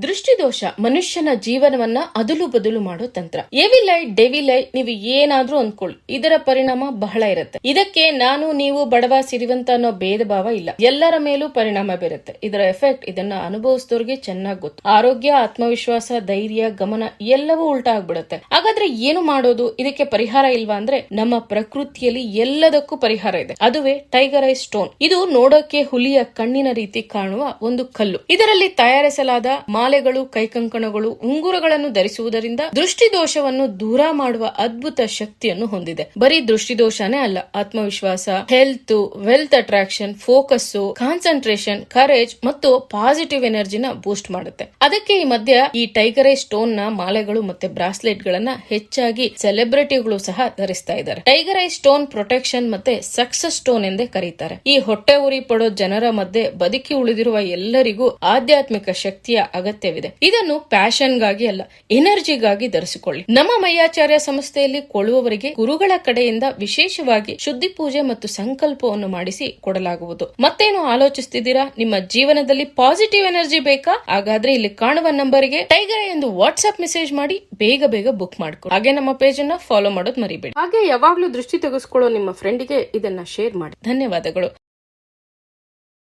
ದೃಷ್ಟಿದೋಷ ಮನುಷ್ಯನ ಜೀವನವನ್ನ ಅದಲು ಬದಲು ಮಾಡೋ ತಂತ್ರ. ಎವಿಲ್ ಐ ಡೆವಿಲ್ ಐ ನೀವು ಏನಾದ್ರೂ ಅಂದ್ಕೊಳ್ಳಿ, ಇದರ ಪರಿಣಾಮ ಬಹಳ ಇರುತ್ತೆ. ಇದಕ್ಕೆ ನಾನು ನೀವು ಬಡವ ಸಿರಿವಂತ ಅನ್ನೋ ಭೇದ ಭಾವ ಇಲ್ಲ, ಎಲ್ಲರ ಮೇಲೂ ಪರಿಣಾಮ ಬೀರುತ್ತೆ. ಇದರ ಎಫೆಕ್ಟ್ ಇದನ್ನ ಅನುಭವಿಸಿದವ್ರಿಗೆ ಚೆನ್ನಾಗಿ ಗೊತ್ತು. ಆರೋಗ್ಯ, ಆತ್ಮವಿಶ್ವಾಸ, ಧೈರ್ಯ, ಗಮನ ಎಲ್ಲವೂ ಉಲ್ಟಾ ಆಗ್ಬಿಡುತ್ತೆ. ಹಾಗಾದ್ರೆ ಏನು ಮಾಡೋದು? ಇದಕ್ಕೆ ಪರಿಹಾರ ಇಲ್ವಾ ಅಂದ್ರೆ ನಮ್ಮ ಪ್ರಕೃತಿಯಲ್ಲಿ ಎಲ್ಲದಕ್ಕೂ ಪರಿಹಾರ ಇದೆ. ಅದುವೇ ಟೈಗರ್ ಐ ಸ್ಟೋನ್. ಇದು ನೋಡೋಕೆ ಹುಲಿಯ ಕಣ್ಣಿನ ರೀತಿ ಕಾಣುವ ಒಂದು ಕಲ್ಲು. ಇದರಲ್ಲಿ ತಯಾರಿಸಲಾದ ಮಾಲೆಗಳು, ಕೈಕಂಕಣಗಳು, ಉಂಗುರಗಳನ್ನು ಧರಿಸುವುದರಿಂದ ದೃಷ್ಟಿದೋಷವನ್ನು ದೂರ ಮಾಡುವ ಅದ್ಭುತ ಶಕ್ತಿಯನ್ನು ಹೊಂದಿದೆ. ಬರೀ ದೃಷ್ಟಿದೋಷನೇ ಅಲ್ಲ, ಆತ್ಮವಿಶ್ವಾಸ, health, wealth attraction, focus, concentration, courage ಮತ್ತು ಪಾಸಿಟಿವ್ ಎನರ್ಜಿನ ಬೂಸ್ಟ್ ಮಾಡುತ್ತೆ. ಅದಕ್ಕೆ ಈ ಮಧ್ಯ ಈ ಟೈಗರ್ ಐ ಸ್ಟೋನ್ ನ ಮಾಲೆಗಳು ಮತ್ತೆ ಬ್ರಾಸ್ಲೆಟ್ ಗಳನ್ನ ಹೆಚ್ಚಾಗಿ ಸೆಲೆಬ್ರಿಟಿಗಳು ಸಹ ಧರಿಸ್ತಾ ಇದ್ದಾರೆ. ಟೈಗರ್ ಐ ಸ್ಟೋನ್ ಪ್ರೊಟೆಕ್ಷನ್ ಮತ್ತೆ ಸಕ್ಸಸ್ ಸ್ಟೋನ್ ಎಂದೇ ಕರೀತಾರೆ. ಈ ಹೊಟ್ಟೆ ಉರಿ ಪಡೋ ಜನರ ಮಧ್ಯೆ ಬದುಕಿ ಉಳಿದಿರುವ ಎಲ್ಲರಿಗೂ ಆಧ್ಯಾತ್ಮಿಕ ಶಕ್ತಿಯ ಅಗತ್ಯವಿದೆ. ಇದನ್ನು ಪ್ಯಾಷನ್ ಗಾಗಿ ಅಲ್ಲ, ಎನರ್ಜಿಗಾಗಿ ಧರಿಸಿಕೊಳ್ಳಿ. ನಮ್ಮ ಮಯ್ಯಾಚಾರ್ಯ ಸಂಸ್ಥೆಯಲ್ಲಿ ಕೊಳ್ಳುವವರಿಗೆ ಗುರುಗಳ ಕಡೆಯಿಂದ ವಿಶೇಷವಾಗಿ ಶುದ್ಧಿ ಪೂಜೆ ಮತ್ತು ಸಂಕಲ್ಪವನ್ನು ಮಾಡಿಸಿ ಕೊಡಲಾಗುವುದು. ಮತ್ತೇನು ಆಲೋಚಿಸುತ್ತಿದ್ದೀರಾ? ನಿಮ್ಮ ಜೀವನದಲ್ಲಿ ಪಾಸಿಟಿವ್ ಎನರ್ಜಿ ಬೇಕಾ? ಹಾಗಾದ್ರೆ ಇಲ್ಲಿ ಕಾಣುವ ನಂಬರ್ಗೆ ಟೈಗರ್ ಎಂದು ವಾಟ್ಸ್ಆಪ್ ಮೆಸೇಜ್ ಮಾಡಿ ಬೇಗ ಬುಕ್ ಮಾಡ್ಕೊಳ್ಳಿ. ಹಾಗೆ ನಮ್ಮ ಪೇಜ್ ಅನ್ನ ಫಾಲೋ ಮಾಡೋದು ಮರಿಬೇಡಿ. ಹಾಗೆ ಯಾವಾಗ್ಲೂ ದೃಷ್ಟಿ ತೆಗೆಸ್ಕೊಳ್ಳೋ ನಿಮ್ಮ ಫ್ರೆಂಡಿಗೆ ಇದನ್ನ ಶೇರ್ ಮಾಡಿ. ಧನ್ಯವಾದಗಳು.